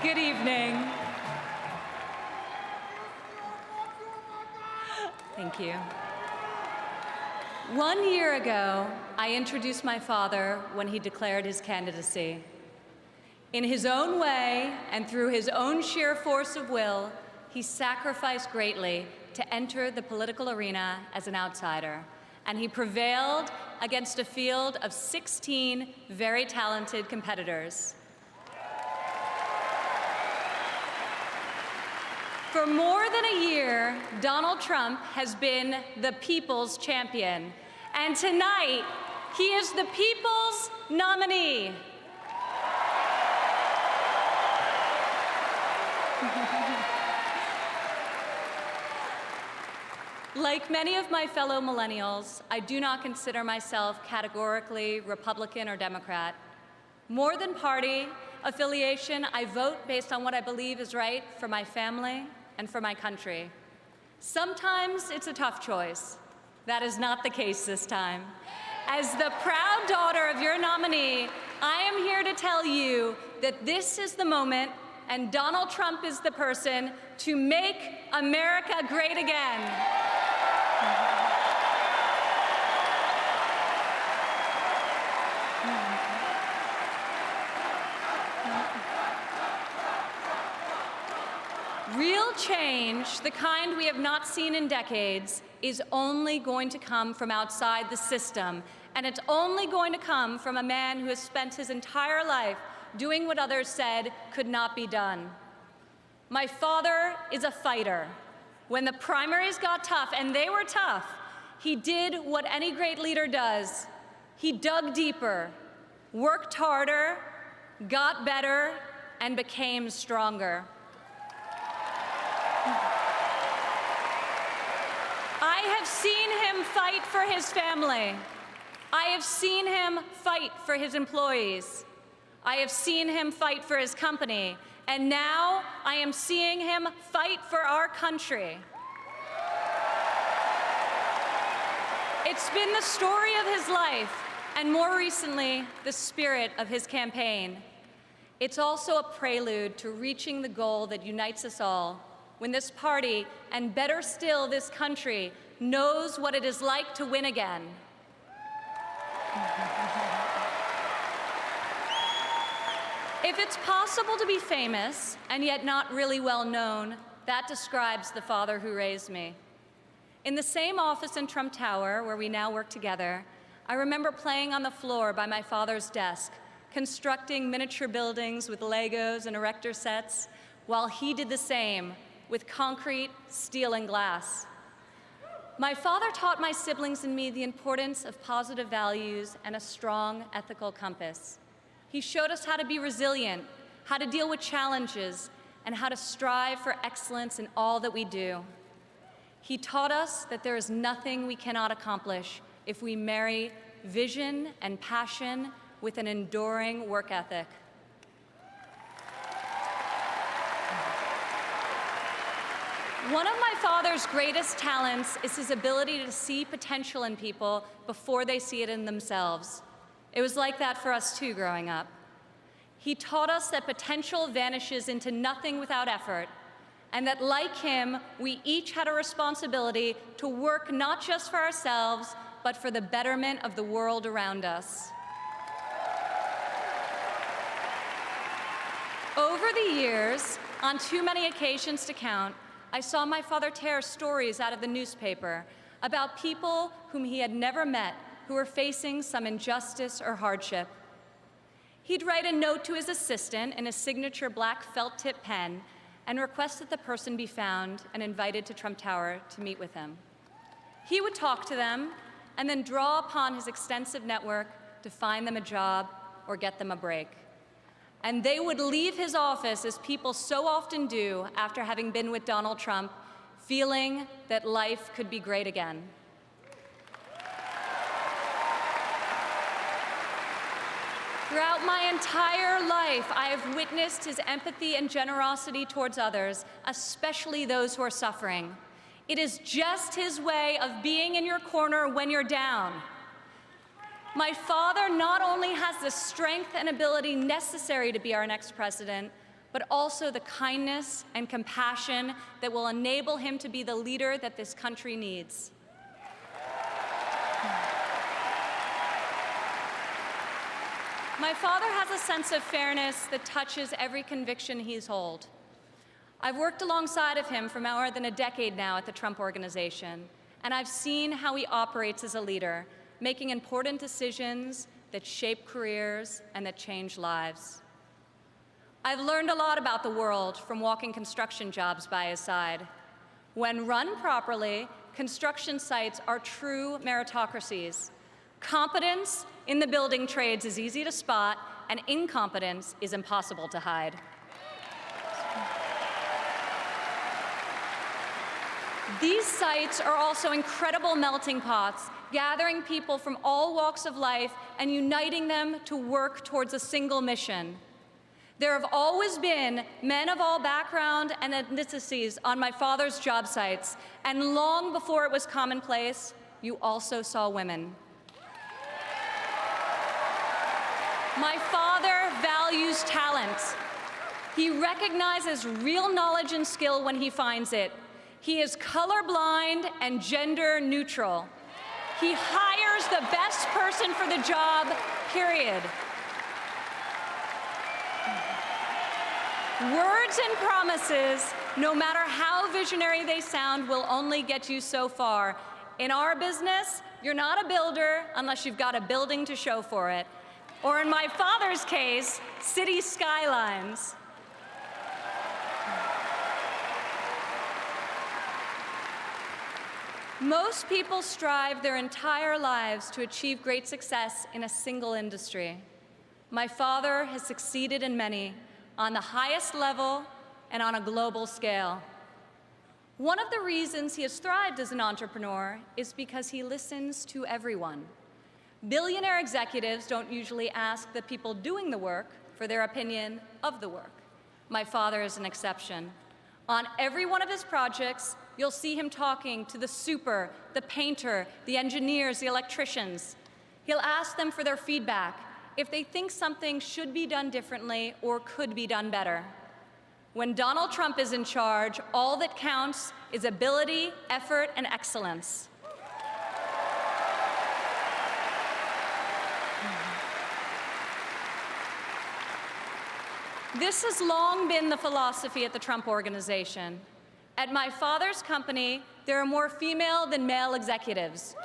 Good evening. Thank you. 1 year ago, I introduced my father when he declared his candidacy. In his own way and through his own sheer force of will, he sacrificed greatly to enter the political arena as an outsider, and he prevailed against a field of 16 very talented competitors. For more than a year, Donald Trump has been the people's champion, and tonight, he is the people's nominee. Like many of my fellow millennials, I do not consider myself categorically Republican or Democrat. More than party affiliation, I vote based on what I believe is right for my family and for my country. Sometimes it's a tough choice. That is not the case this time. As the proud daughter of your nominee, I am here to tell you that this is the moment and Donald Trump is the person to make America great again. Real change, the kind we have not seen in decades, is only going to come from outside the system, and it's only going to come from a man who has spent his entire life doing what others said could not be done. My father is a fighter. When the primaries got tough, and they were tough, he did what any great leader does. He dug deeper, worked harder, got better, and became stronger. I have seen him fight for his family. I have seen him fight for his employees. I have seen him fight for his company. And now I am seeing him fight for our country. It's been the story of his life, and more recently, the spirit of his campaign. It's also a prelude to reaching the goal that unites us all, when this party, and better still, this country, knows what it is like to win again. If it's possible to be famous and yet not really well known, that describes the father who raised me. In the same office in Trump Tower, where we now work together, I remember playing on the floor by my father's desk, constructing miniature buildings with Legos and erector sets, while he did the same with concrete, steel, and glass. My father taught my siblings and me the importance of positive values and a strong ethical compass. He showed us how to be resilient, how to deal with challenges, and how to strive for excellence in all that we do. He taught us that there is nothing we cannot accomplish if we marry vision and passion with an enduring work ethic. One of my father's greatest talents is his ability to see potential in people before they see it in themselves. It was like that for us too growing up. He taught us that potential vanishes into nothing without effort, and that like him, we each had a responsibility to work not just for ourselves, but for the betterment of the world around us. Over the years, on too many occasions to count, I saw my father tear stories out of the newspaper about people whom he had never met who were facing some injustice or hardship. He'd write a note to his assistant in a signature black felt-tip pen and request that the person be found and invited to Trump Tower to meet with him. He would talk to them and then draw upon his extensive network to find them a job or get them a break. And they would leave his office, as people so often do after having been with Donald Trump, feeling that life could be great again. Throughout my entire life, I have witnessed his empathy and generosity towards others, especially those who are suffering. It is just his way of being in your corner when you're down. My father not only has the strength and ability necessary to be our next president, but also the kindness and compassion that will enable him to be the leader that this country needs. My father has a sense of fairness that touches every conviction he's held. I've worked alongside of him for more than a decade now at the Trump Organization, and I've seen how he operates as a leader, making important decisions that shape careers and that change lives. I've learned a lot about the world from walking construction jobs by his side. When run properly, construction sites are true meritocracies. Competence in the building trades is easy to spot, and incompetence is impossible to hide. These sites are also incredible melting pots, gathering people from all walks of life and uniting them to work towards a single mission. There have always been men of all background and ethnicities on my father's job sites, and long before it was commonplace, you also saw women. My father values talent. He recognizes real knowledge and skill when he finds it. He is colorblind and gender neutral. He hires the best person for the job, period. Words and promises, no matter how visionary they sound, will only get you so far. In our business, you're not a builder unless you've got a building to show for it. Or in my father's case, city skylines. Most people strive their entire lives to achieve great success in a single industry. My father has succeeded in many, on the highest level and on a global scale. One of the reasons he has thrived as an entrepreneur is because he listens to everyone. Billionaire executives don't usually ask the people doing the work for their opinion of the work. My father is an exception. On every one of his projects, you'll see him talking to the super, the painter, the engineers, the electricians. He'll ask them for their feedback, if they think something should be done differently or could be done better. When Donald Trump is in charge, all that counts is ability, effort, and excellence. This has long been the philosophy at the Trump Organization. At my father's company, there are more female than male executives.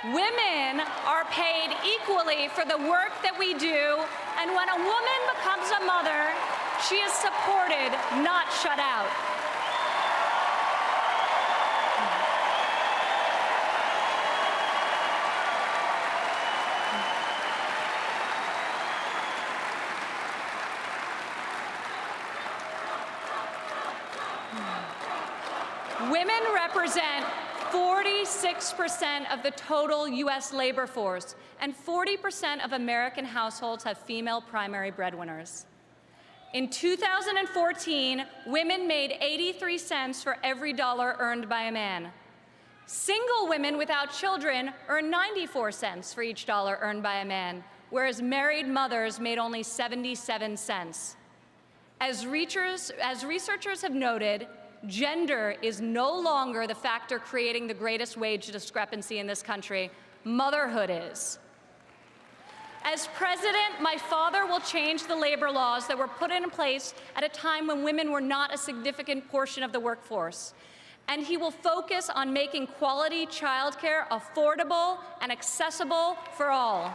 Women are paid equally for the work that we do, and when a woman becomes a mother, she is supported, not shut out. Women represent 46% of the total U.S. labor force, and 40% of American households have female primary breadwinners. In 2014, women made 83 cents for every dollar earned by a man. Single women without children earn 94 cents for each dollar earned by a man, whereas married mothers made only 77 cents. As researchers have noted, gender is no longer the factor creating the greatest wage discrepancy in this country. Motherhood is. As president, my father will change the labor laws that were put in place at a time when women were not a significant portion of the workforce. And he will focus on making quality childcare affordable and accessible for all.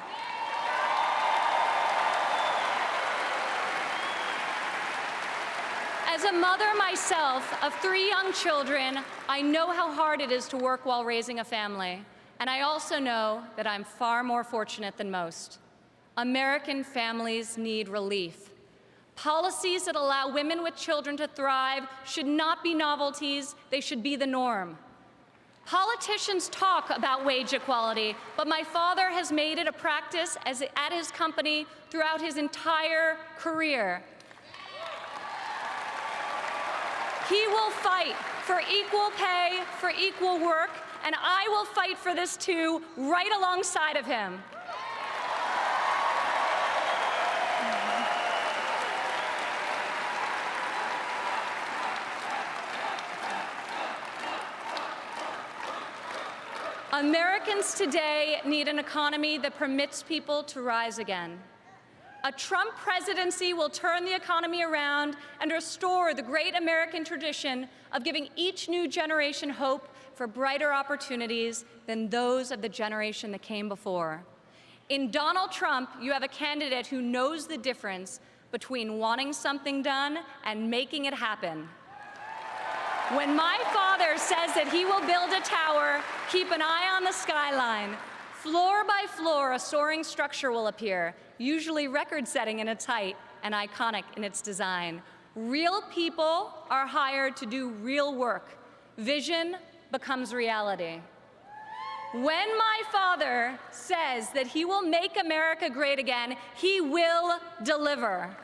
As a mother myself of 3 young children, I know how hard it is to work while raising a family. And I also know that I'm far more fortunate than most. American families need relief. Policies that allow women with children to thrive should not be novelties, they should be the norm. Politicians talk about wage equality, but my father has made it a practice at his company throughout his entire career. He will fight for equal pay, for equal work, and I will fight for this too, right alongside of him. Americans today need an economy that permits people to rise again. A Trump presidency will turn the economy around and restore the great American tradition of giving each new generation hope for brighter opportunities than those of the generation that came before. In Donald Trump, you have a candidate who knows the difference between wanting something done and making it happen. When my father says that he will build a tower, keep an eye on the skyline. Floor by floor, a soaring structure will appear, usually record-setting in its height and iconic in its design. Real people are hired to do real work. Vision becomes reality. When my father says that he will make America great again, he will deliver.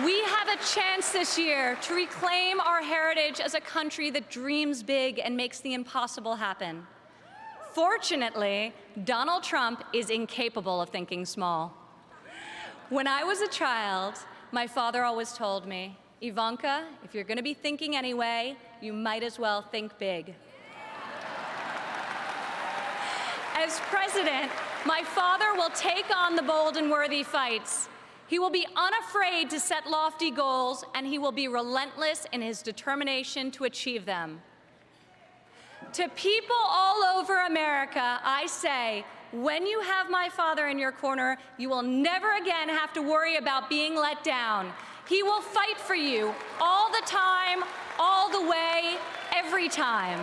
We have a chance this year to reclaim our heritage as a country that dreams big and makes the impossible happen. Fortunately, Donald Trump is incapable of thinking small. When I was a child, my father always told me, Ivanka, if you're going to be thinking anyway, you might as well think big. As president, my father will take on the bold and worthy fights. He will be unafraid to set lofty goals, and he will be relentless in his determination to achieve them. To people all over America, I say, when you have my father in your corner, you will never again have to worry about being let down. He will fight for you all the time, all the way, every time.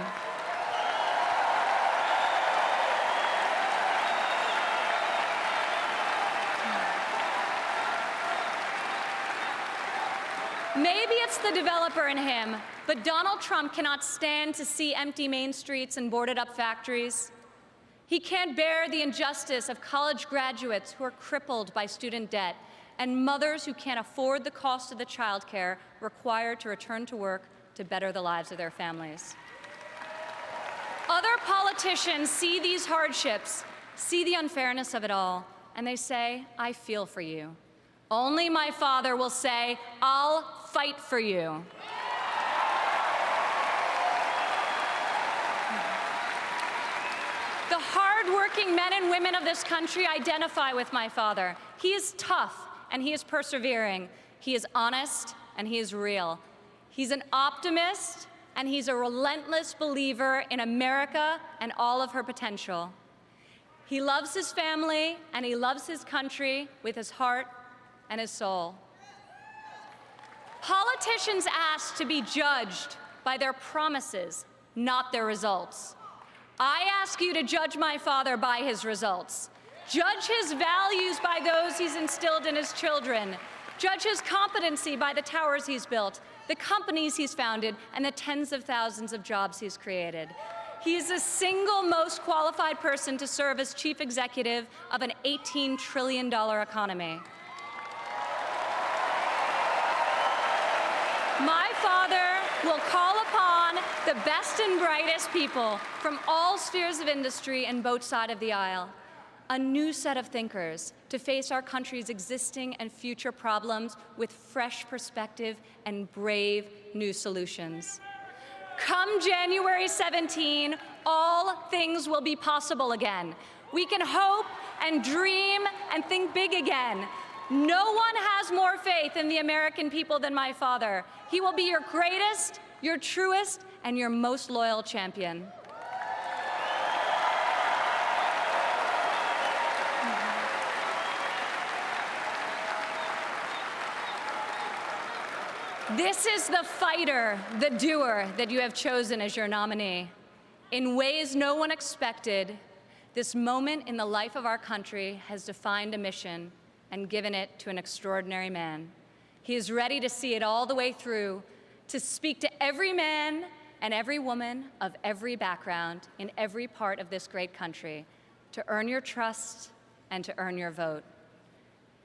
Maybe it's the developer in him, but Donald Trump cannot stand to see empty main streets and boarded-up factories. He can't bear the injustice of college graduates who are crippled by student debt and mothers who can't afford the cost of the childcare required to return to work to better the lives of their families. Other politicians see these hardships, see the unfairness of it all, and they say, I feel for you. Only my father will say, I'll fight for you. The hard-working men and women of this country identify with my father. He is tough and he is persevering. He is honest and he is real. He's an optimist and he's a relentless believer in America and all of her potential. He loves his family and he loves his country with his heart and his soul. Politicians ask to be judged by their promises, not their results. I ask you to judge my father by his results. Judge his values by those he's instilled in his children. Judge his competency by the towers he's built, the companies he's founded, and the tens of thousands of jobs he's created. He is the single most qualified person to serve as chief executive of an $18 trillion economy. My father will call upon the best and brightest people from all spheres of industry and both sides of the aisle, a new set of thinkers to face our country's existing and future problems with fresh perspective and brave new solutions. Come January 17, all things will be possible again. We can hope and dream and think big again. No one has more faith in the American people than my father. He will be your greatest, your truest, and your most loyal champion. This is the fighter, the doer that you have chosen as your nominee. In ways no one expected, this moment in the life of our country has defined a mission and given it to an extraordinary man. He is ready to see it all the way through, to speak to every man and every woman of every background in every part of this great country, to earn your trust and to earn your vote.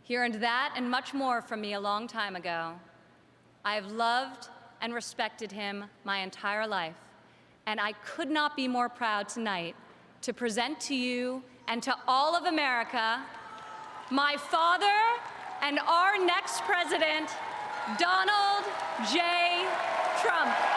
He earned that and much more from me a long time ago. I have loved and respected him my entire life, and I could not be more proud tonight to present to you and to all of America my father, and our next president, Donald J. Trump.